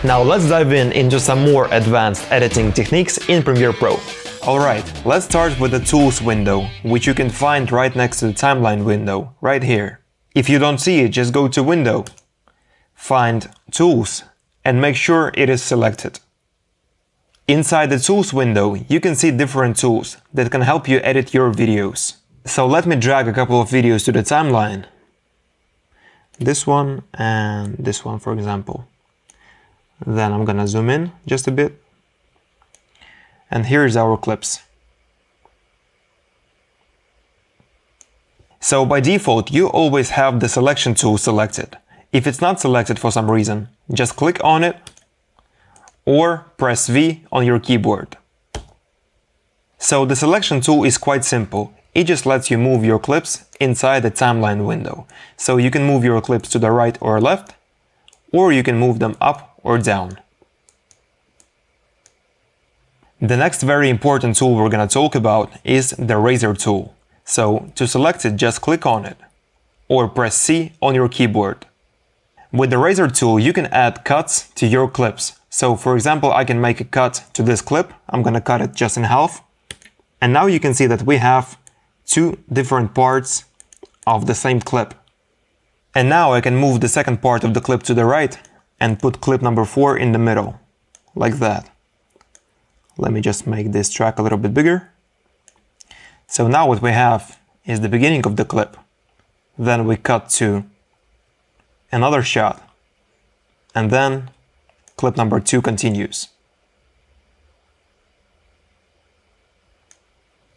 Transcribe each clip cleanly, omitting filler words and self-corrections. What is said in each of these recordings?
Now let's dive into some more advanced editing techniques in Premiere Pro. Alright, let's start with the Tools window, which you can find right next to the Timeline window, right here. If you don't see it, just go to Window, find Tools, and make sure it is selected. Inside the Tools window, you can see different tools that can help you edit your videos. So let me drag a couple of videos to the timeline. This one and this one, for example. Then I'm gonna zoom in just a bit. And here's our clips. So by default, you always have the selection tool selected. If it's not selected for some reason, just click on it or press V on your keyboard. So the selection tool is quite simple. It just lets you move your clips inside the timeline window. So you can move your clips to the right or left, or you can move them up or down. The next very important tool we're going to talk about is the razor tool. So to select it, just click on it or press C on your keyboard. With the razor tool, you can add cuts to your clips. So for example, I can make a cut to this clip. I'm going to cut it just in half. And now you can see that we have two different parts of the same clip. And now I can move the second part of the clip to the right and put clip number 4 in the middle, like that. Let me just make this track a little bit bigger. So now what we have is the beginning of the clip. Then we cut to another shot. And then clip number 2 continues.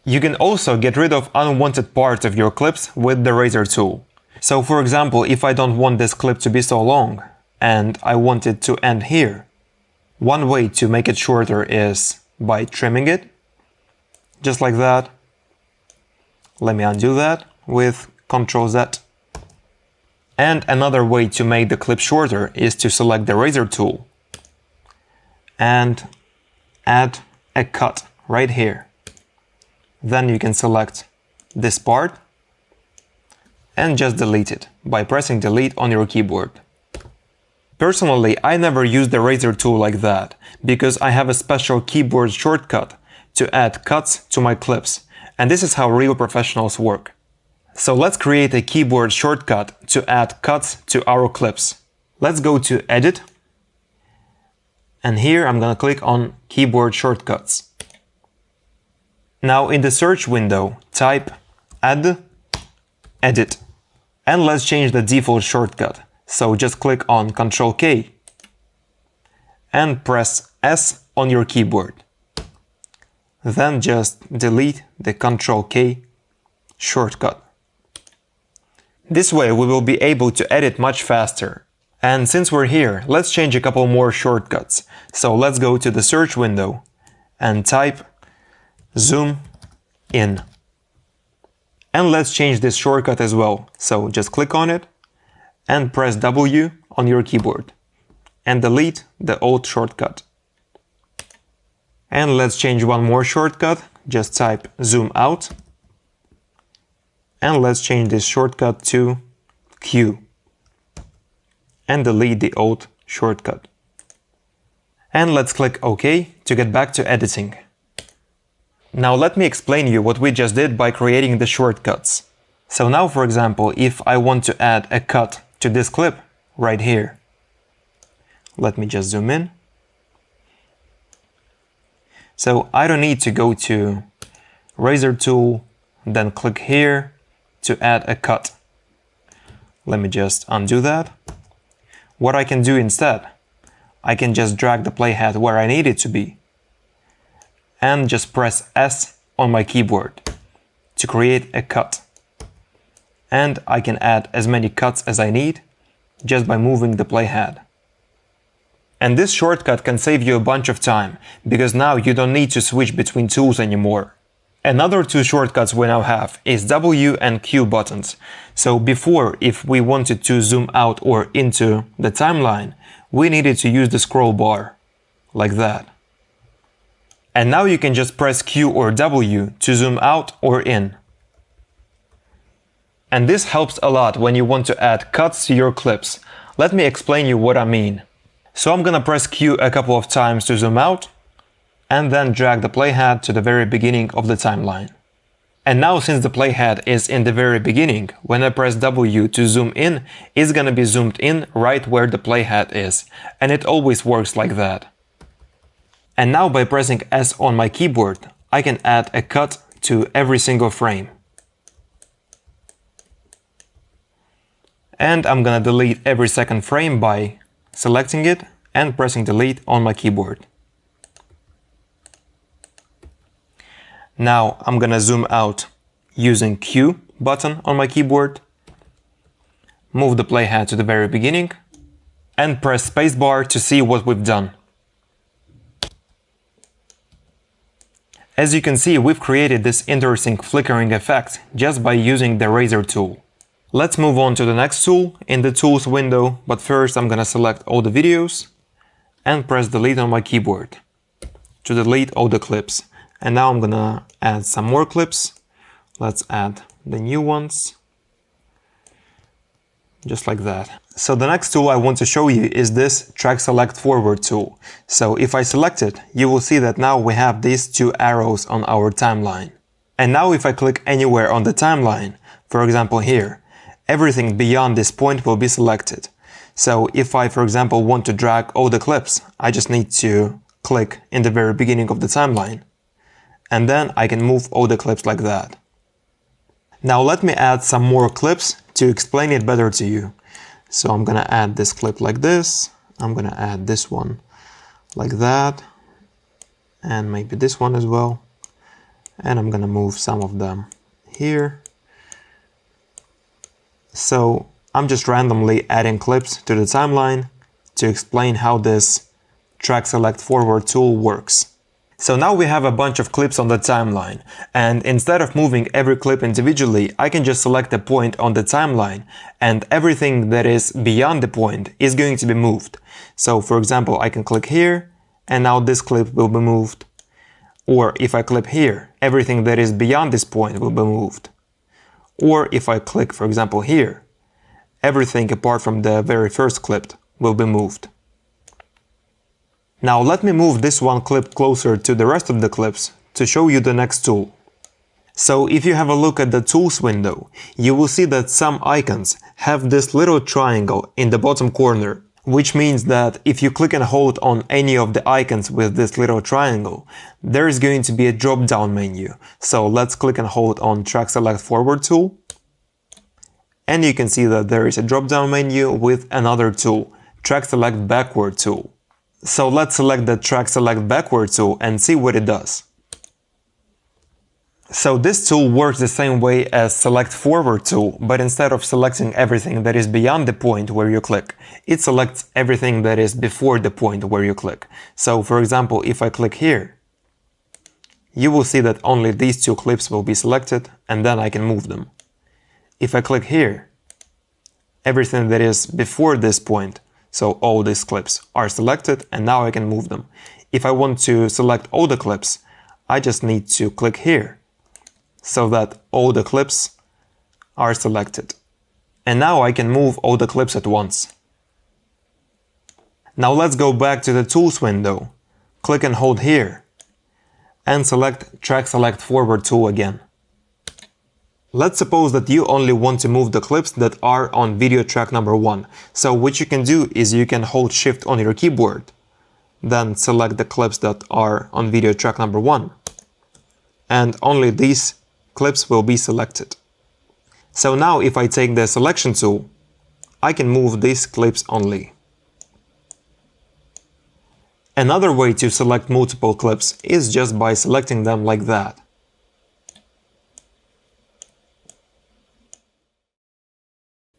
You can also get rid of unwanted parts of your clips with the razor tool. So for example, if I don't want this clip to be so long, and I want it to end here, one way to make it shorter is by trimming it, just like that. Let me undo that with Ctrl Z. And another way to make the clip shorter is to select the razor tool and add a cut right here. Then you can select this part and just delete it by pressing delete on your keyboard. Personally, I never use the razor tool like that, because I have a special keyboard shortcut to add cuts to my clips, and this is how real professionals work. So let's create a keyboard shortcut to add cuts to our clips. Let's go to Edit, and here I'm gonna click on Keyboard Shortcuts. Now in the search window, type Add, Edit, and let's change the default shortcut. So just click on Ctrl K and press S on your keyboard. Then just delete the Ctrl K shortcut. This way we will be able to edit much faster. And since we're here, let's change a couple more shortcuts. So let's go to the search window and type Zoom In. And let's change this shortcut as well. So just click on it and press W on your keyboard and delete the old shortcut. And let's change one more shortcut. Just type Zoom Out. And let's change this shortcut to Q and delete the old shortcut. And let's click OK to get back to editing. Now let me explain you what we just did by creating the shortcuts. So now, for example, if I want to add a cut to this clip right here, let me just zoom in. So I don't need to go to razor tool, then click here to add a cut. Let me just undo that. What I can do instead, I can just drag the playhead where I need it to be and just press S on my keyboard to create a cut. And I can add as many cuts as I need just by moving the playhead. And this shortcut can save you a bunch of time, because now you don't need to switch between tools anymore. Another two shortcuts we now have is W and Q buttons. So before, if we wanted to zoom out or into the timeline, we needed to use the scroll bar, like that. And now you can just press Q or W to zoom out or in. And this helps a lot when you want to add cuts to your clips. Let me explain you what I mean. So I'm gonna press Q a couple of times to zoom out, and then drag the playhead to the very beginning of the timeline. And now, since the playhead is in the very beginning, when I press W to zoom in, it's gonna be zoomed in right where the playhead is, and it always works like that. And now, by pressing S on my keyboard, I can add a cut to every single frame. And I'm gonna delete every second frame by selecting it and pressing delete on my keyboard. Now I'm gonna zoom out using Q button on my keyboard, move the playhead to the very beginning, and press spacebar to see what we've done. As you can see, we've created this interesting flickering effect just by using the razor tool. Let's move on to the next tool in the tools window, but first I'm gonna select all the videos and press delete on my keyboard to delete all the clips. And now I'm gonna add some more clips. Let's add the new ones, just like that. So the next tool I want to show you is this track select forward tool. So if I select it, you will see that now we have these two arrows on our timeline. And now if I click anywhere on the timeline, for example here, everything beyond this point will be selected. So if I, for example, want to drag all the clips, I just need to click in the very beginning of the timeline. And then I can move all the clips like that. Now let me add some more clips to explain it better to you. So I'm gonna add this clip like this, I'm gonna add this one like that, and maybe this one as well. And I'm gonna move some of them here. So I'm just randomly adding clips to the timeline to explain how this track select forward tool works. So now we have a bunch of clips on the timeline, and instead of moving every clip individually, I can just select a point on the timeline, and everything that is beyond the point is going to be moved. So for example, I can click here, and now this clip will be moved. Or if I click here, everything that is beyond this point will be moved. Or if I click, for example, here, everything apart from the very first clip will be moved. Now let me move this one clip closer to the rest of the clips to show you the next tool. So if you have a look at the tools window, you will see that some icons have this little triangle in the bottom corner, which means that if you click and hold on any of the icons with this little triangle, there is going to be a drop-down menu. So let's click and hold on track select forward tool. And you can see that there is a drop-down menu with another tool, track select backward tool. So let's select the track select backward tool and see what it does. So this tool works the same way as select forward tool, but instead of selecting everything that is beyond the point where you click, it selects everything that is before the point where you click. So for example, if I click here, you will see that only these two clips will be selected, and then I can move them. If I click here, everything that is before this point, so all these clips are selected, and now I can move them. If I want to select all the clips, I just need to click here, so that all the clips are selected. And now I can move all the clips at once. Now let's go back to the tools window, click and hold here, and select track select forward tool again. Let's suppose that you only want to move the clips that are on video track number 1. So what you can do is you can hold shift on your keyboard, then select the clips that are on video track number 1. And only these clips will be selected. So now if I take the selection tool, I can move these clips only. Another way to select multiple clips is just by selecting them like that.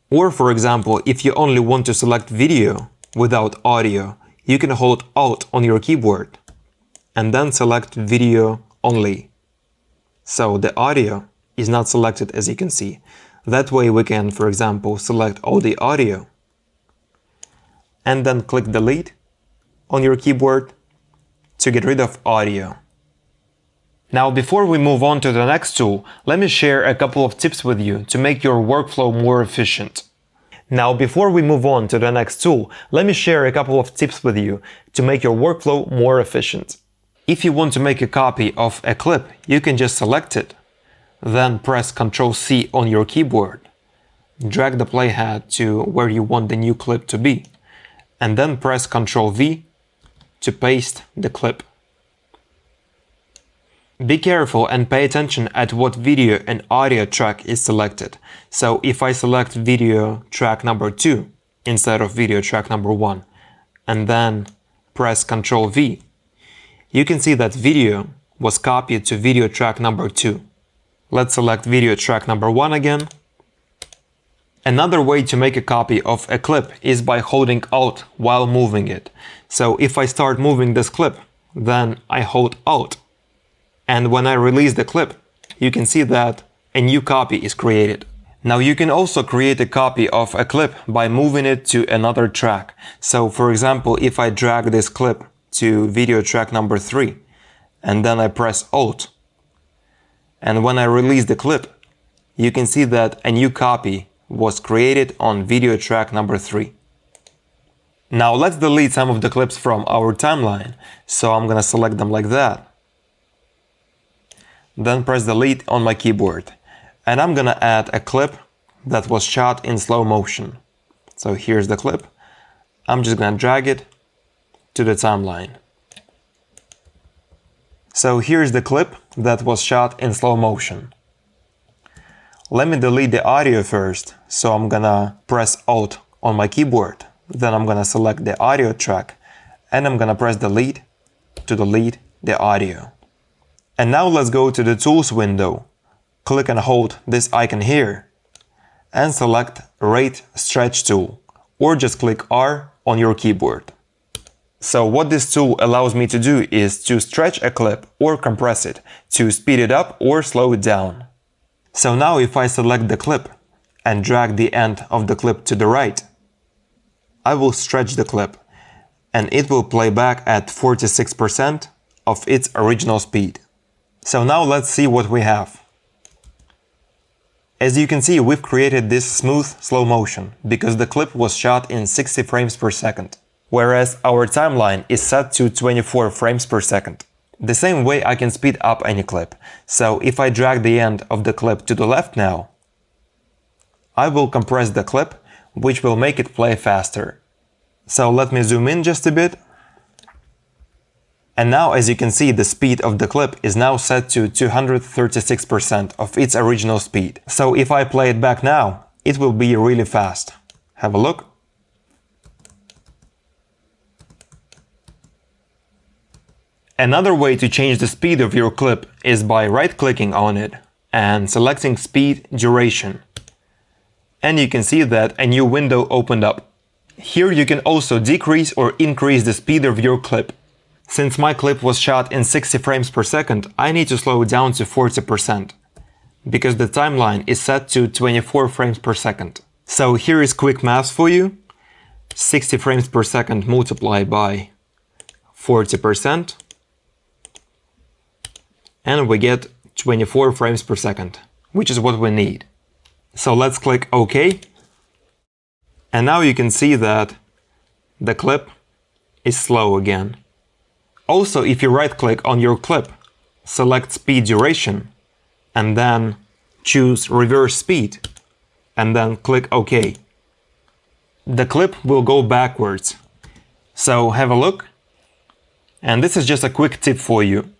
Or for example, if you only want to select video without audio, you can hold Alt on your keyboard and then select video only. So the audio is not selected, as you can see. That way we can, for example, select all the audio and then click delete on your keyboard to get rid of audio. Now, before we move on to the next tool, let me share a couple of tips with you to make your workflow more efficient. Now, before we move on to the next tool, let me share a couple of tips with you to make your workflow more efficient. If you want to make a copy of a clip, you can just select it, then press Ctrl+C on your keyboard, drag the playhead to where you want the new clip to be, and then press Ctrl+V to paste the clip. Be careful and pay attention at what video and audio track is selected. So if I select video track number 2 instead of video track number 1, and then press Ctrl+V, you can see that video was copied to video track number 2. Let's select video track number 1 again. Another way to make a copy of a clip is by holding Alt while moving it. So if I start moving this clip, then I hold Alt. And when I release the clip, you can see that a new copy is created. Now you can also create a copy of a clip by moving it to another track. So for example, if I drag this clip to video track number 3, and then I press Alt, and when I release the clip, you can see that a new copy was created on video track number 3. Now let's delete some of the clips from our timeline. So I'm gonna select them like that. Then press delete on my keyboard. And I'm gonna add a clip that was shot in slow motion. So here's the clip. I'm just gonna drag it to the timeline. So here's the clip that was shot in slow motion. Let me delete the audio first. So I'm gonna press Alt on my keyboard. Then I'm gonna select the audio track and I'm gonna press delete to delete the audio. And now let's go to the Tools window. Click and hold this icon here and select Rate Stretch Tool, or just click R on your keyboard. So what this tool allows me to do is to stretch a clip or compress it, to speed it up or slow it down. So now if I select the clip and drag the end of the clip to the right, I will stretch the clip and it will play back at 46% of its original speed. So now let's see what we have. As you can see, we've created this smooth slow motion because the clip was shot in 60 frames per second, whereas our timeline is set to 24 frames per second. The same way I can speed up any clip. So if I drag the end of the clip to the left now, I will compress the clip, which will make it play faster. So let me zoom in just a bit. And now, as you can see, the speed of the clip is now set to 236% of its original speed. So if I play it back now, it will be really fast. Have a look. Another way to change the speed of your clip is by right-clicking on it and selecting Speed Duration. And you can see that a new window opened up. Here you can also decrease or increase the speed of your clip. Since my clip was shot in 60 frames per second, I need to slow it down to 40%, because the timeline is set to 24 frames per second. So here is quick math for you. 60 frames per second multiplied by 40%, and we get 24 frames per second, which is what we need. So let's click OK. And now you can see that the clip is slow again. Also, if you right-click on your clip, select Speed Duration, and then choose Reverse Speed, and then click OK. The clip will go backwards. So have a look. And this is just a quick tip for you.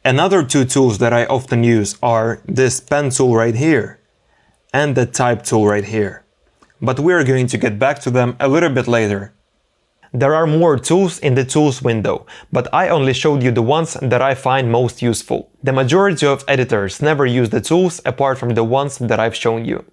Another two tools that I often use are this pen tool right here and the type tool right here. But we're going to get back to them a little bit later. There are more tools in the Tools window, but I only showed you the ones that I find most useful. The majority of editors never use the tools apart from the ones that I've shown you.